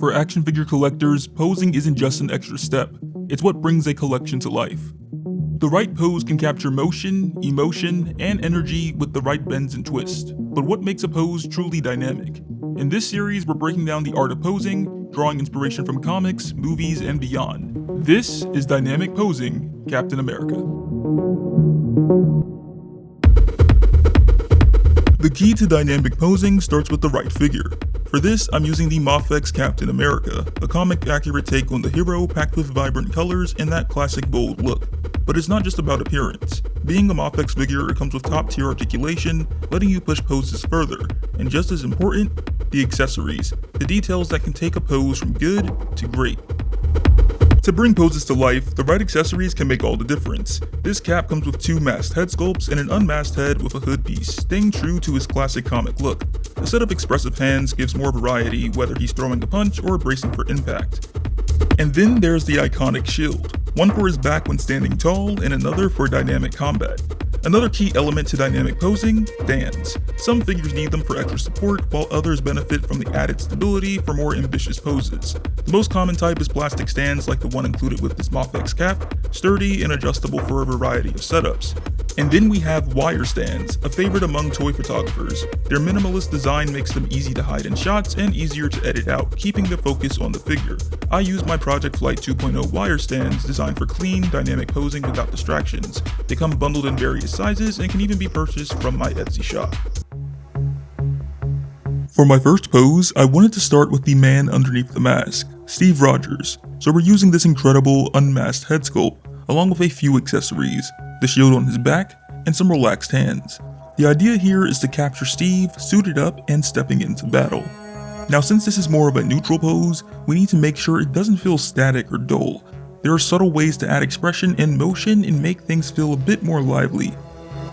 For action figure collectors, posing isn't just an extra step, it's what brings a collection to life. The right pose can capture motion, emotion, and energy with the right bends and twists. But what makes a pose truly dynamic? In this series, we're breaking down the art of posing, drawing inspiration from comics, movies, and beyond. This is Dynamic Posing, Captain America. The key to dynamic posing starts with the right figure. For this, I'm using the Mafex Captain America, a comic-accurate take on the hero packed with vibrant colors and that classic bold look. But it's not just about appearance. Being a Mafex figure, it comes with top-tier articulation, letting you push poses further, and just as important, the accessories, the details that can take a pose from good to great. To bring poses to life, the right accessories can make all the difference. This cap comes with 2 masked head sculpts and an unmasked head with a hood piece, staying true to his classic comic look. A set of expressive hands gives more variety, whether he's throwing a punch or bracing for impact. And then there's the iconic shield, one for his back when standing tall and another for dynamic combat. Another key element to dynamic posing, stands. Some figures need them for extra support, while others benefit from the added stability for more ambitious poses. The most common type is plastic stands like the one included with this Mafex cap, sturdy and adjustable for a variety of setups. And then we have wire stands, a favorite among toy photographers. Their minimalist design makes them easy to hide in shots and easier to edit out, keeping the focus on the figure. I use my Project Flight 2.0 wire stands designed for clean, dynamic posing without distractions. They come bundled in various sizes and can even be purchased from my Etsy shop. For my first pose, I wanted to start with the man underneath the mask, Steve Rogers. So we're using this incredible unmasked head sculpt, along with a few accessories, the shield on his back, and some relaxed hands. The idea here is to capture Steve suited up and stepping into battle. Now since this is more of a neutral pose, we need to make sure it doesn't feel static or dull. There are subtle ways to add expression and motion and make things feel a bit more lively.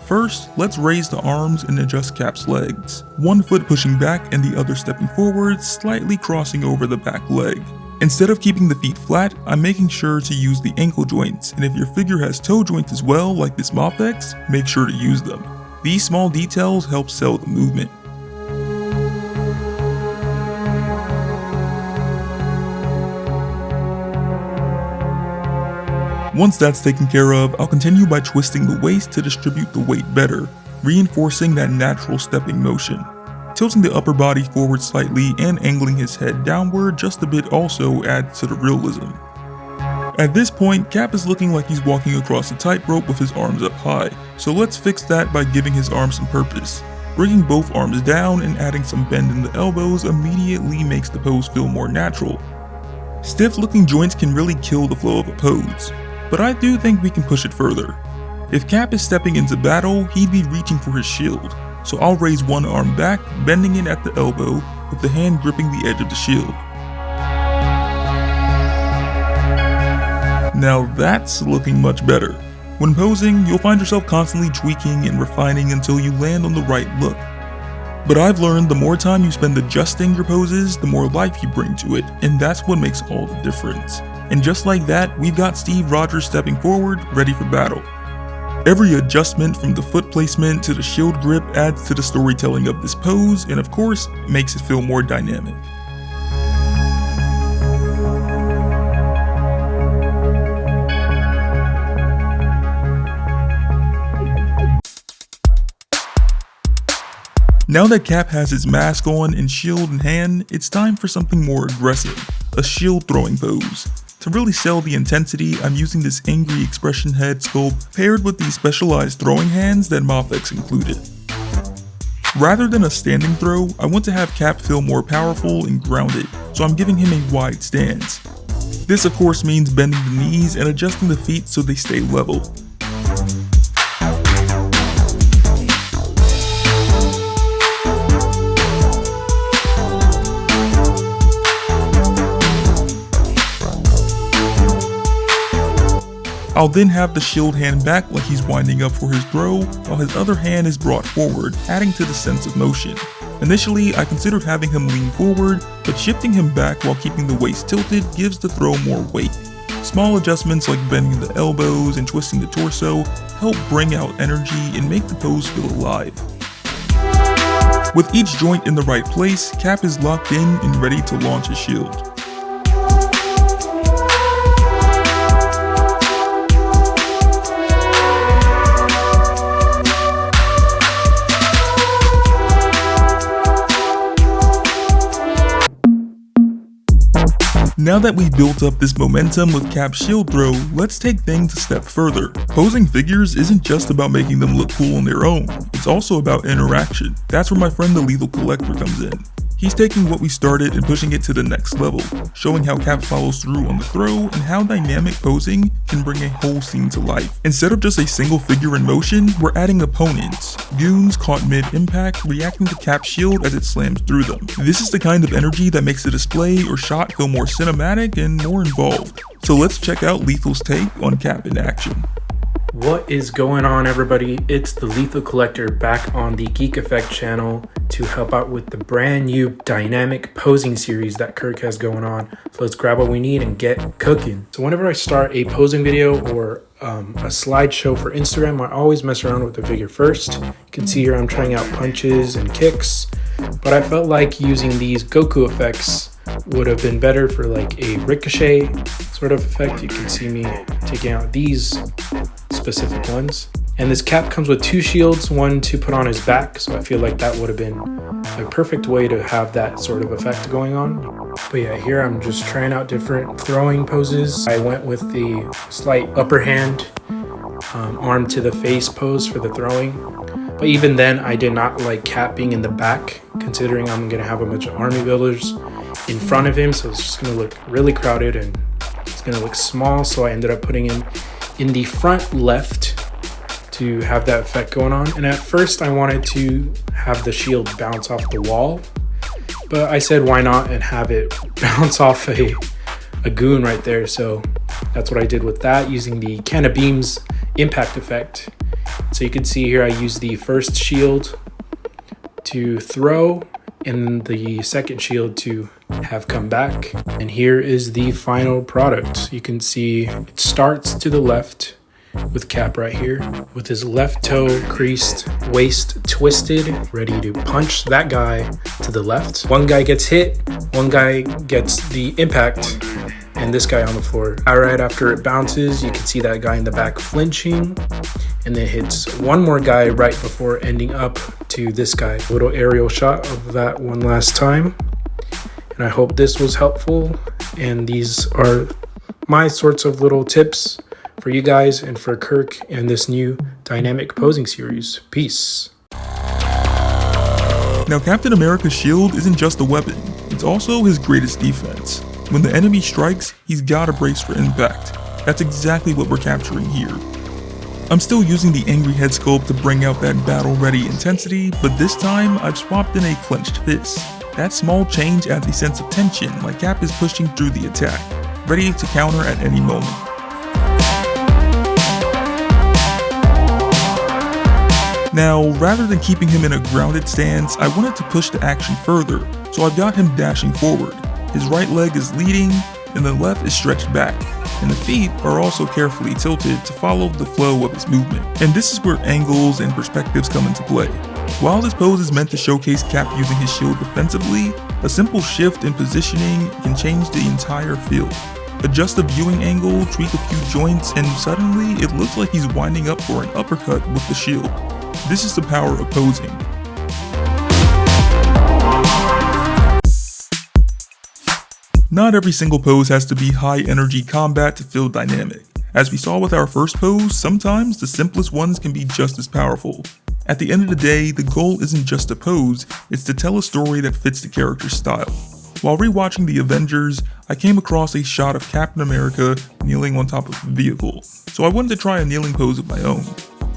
First, let's raise the arms and adjust Cap's legs. One foot pushing back and the other stepping forward, slightly crossing over the back leg. Instead of keeping the feet flat, I'm making sure to use the ankle joints, and if your figure has toe joints as well, like this Mafex, make sure to use them. These small details help sell the movement. Once that's taken care of, I'll continue by twisting the waist to distribute the weight better, reinforcing that natural stepping motion. Tilting the upper body forward slightly and angling his head downward just a bit also adds to the realism. At this point, Cap is looking like he's walking across a tightrope with his arms up high, so let's fix that by giving his arms some purpose. Bringing both arms down and adding some bend in the elbows immediately makes the pose feel more natural. Stiff looking joints can really kill the flow of a pose, but I do think we can push it further. If Cap is stepping into battle, he'd be reaching for his shield. So I'll raise one arm back, bending it at the elbow, with the hand gripping the edge of the shield. Now that's looking much better. When posing, you'll find yourself constantly tweaking and refining until you land on the right look. But I've learned the more time you spend adjusting your poses, the more life you bring to it, and that's what makes all the difference. And just like that, we've got Steve Rogers stepping forward, ready for battle. Every adjustment from the foot placement to the shield grip adds to the storytelling of this pose and of course, makes it feel more dynamic. Now that Cap has his mask on and shield in hand, it's time for something more aggressive, a shield throwing pose. To really sell the intensity, I'm using this angry expression head sculpt paired with these specialized throwing hands that Mafex included. Rather than a standing throw, I want to have Cap feel more powerful and grounded, so I'm giving him a wide stance. This of course means bending the knees and adjusting the feet so they stay level. I'll then have the shield hand back like he's winding up for his throw, while his other hand is brought forward, adding to the sense of motion. Initially, I considered having him lean forward, but shifting him back while keeping the waist tilted gives the throw more weight. Small adjustments like bending the elbows and twisting the torso help bring out energy and make the pose feel alive. With each joint in the right place, Cap is locked in and ready to launch his shield. Now that we've built up this momentum with Cap's shield throw, let's take things a step further. Posing figures isn't just about making them look cool on their own, it's also about interaction. That's where my friend the Lethal Collector comes in. He's taking what we started and pushing it to the next level, showing how Cap follows through on the throw and how dynamic posing can bring a whole scene to life. Instead of just a single figure in motion, we're adding opponents, goons caught mid-impact reacting to Cap's shield as it slams through them. This is the kind of energy that makes the display or shot feel more cinematic and more involved. So let's check out Lethal's take on Cap in action. What is going on, everybody? It's the Lethal Collector back on the Geek Effect channel to help out with the brand new dynamic posing series that Kirk has going on. So let's grab what we need and get cooking. So whenever I start a posing video or a slideshow for Instagram, I always mess around with the figure first. You can see here I'm trying out punches and kicks, but I felt like using these Goku effects would have been better for like a ricochet sort of effect. You can see me taking out these specific ones. And this Cap comes with two shields, one to put on his back, so I feel like that would have been a perfect way to have that sort of effect going on. But yeah, here I'm just trying out different throwing poses. I went with the slight upper hand, arm to the face pose for the throwing. But even then, I did not like Cap being in the back, considering I'm going to have a bunch of army builders in front of him, so it's just going to look really crowded and it's going to look small. So I ended up putting him in the front left to have that effect going on. And at first I wanted to have the shield bounce off the wall, but I said why not and have it bounce off a goon right there. So that's what I did with that, using the Can of Beams impact effect. So you can see here I used the first shield to throw and the second shield to have come back. And here is the final product. You can see it starts to the left with Cap right here with his left toe creased, waist twisted, ready to punch that guy to the left. One guy gets hit, one guy gets the impact, and this guy on the floor. Right after it bounces, you can see that guy in the back flinching, and then hits one more guy right before ending up to this guy. A little aerial shot of that one last time. And I hope this was helpful, and these are my sorts of little tips for you guys and for Kirk and this new dynamic posing series. Peace. Now, Captain America's shield isn't just a weapon, it's also his greatest defense. When the enemy strikes, he's gotta brace for impact. That's exactly what we're capturing here. I'm still using the angry head sculpt to bring out that battle-ready intensity, but this time I've swapped in a clenched fist. That small change adds a sense of tension, like Cap is pushing through the attack, ready to counter at any moment. Now, rather than keeping him in a grounded stance, I wanted to push the action further, so I've got him dashing forward. His right leg is leading, and the left is stretched back, and the feet are also carefully tilted to follow the flow of his movement. And this is where angles and perspectives come into play. While this pose is meant to showcase Cap using his shield defensively, a simple shift in positioning can change the entire field. Adjust the viewing angle, tweak a few joints, and suddenly it looks like he's winding up for an uppercut with the shield. This is the power of posing. Not every single pose has to be high energy combat to feel dynamic. As we saw with our first pose, sometimes the simplest ones can be just as powerful. At the end of the day, the goal isn't just to pose, it's to tell a story that fits the character's style. While rewatching The Avengers, I came across a shot of Captain America kneeling on top of a vehicle, so I wanted to try a kneeling pose of my own.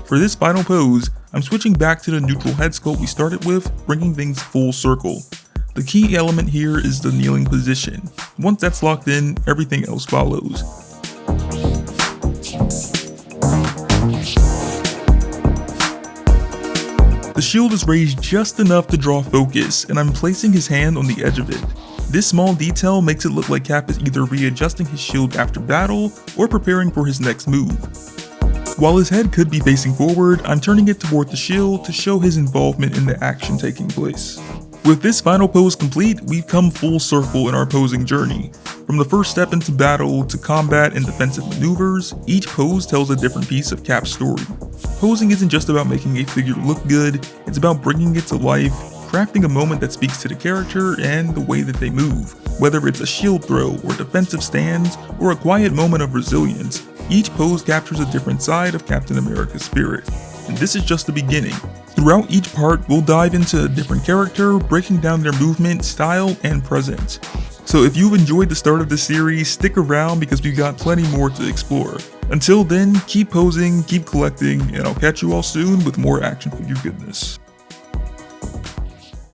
For this final pose, I'm switching back to the neutral head sculpt we started with, bringing things full circle. The key element here is the kneeling position. Once that's locked in, everything else follows. The shield is raised just enough to draw focus, and I'm placing his hand on the edge of it. This small detail makes it look like Cap is either readjusting his shield after battle or preparing for his next move. While his head could be facing forward, I'm turning it toward the shield to show his involvement in the action taking place. With this final pose complete, we've come full circle in our posing journey. From the first step into battle to combat and defensive maneuvers, each pose tells a different piece of Cap's story. Posing isn't just about making a figure look good, it's about bringing it to life, crafting a moment that speaks to the character and the way that they move. Whether it's a shield throw or defensive stance or a quiet moment of resilience, each pose captures a different side of Captain America's spirit. And this is just the beginning. Throughout each part, we'll dive into a different character, breaking down their movement, style, and presence. So if you've enjoyed the start of this series, stick around because we've got plenty more to explore. Until then, keep posing, keep collecting, and I'll catch you all soon with more action figure goodness.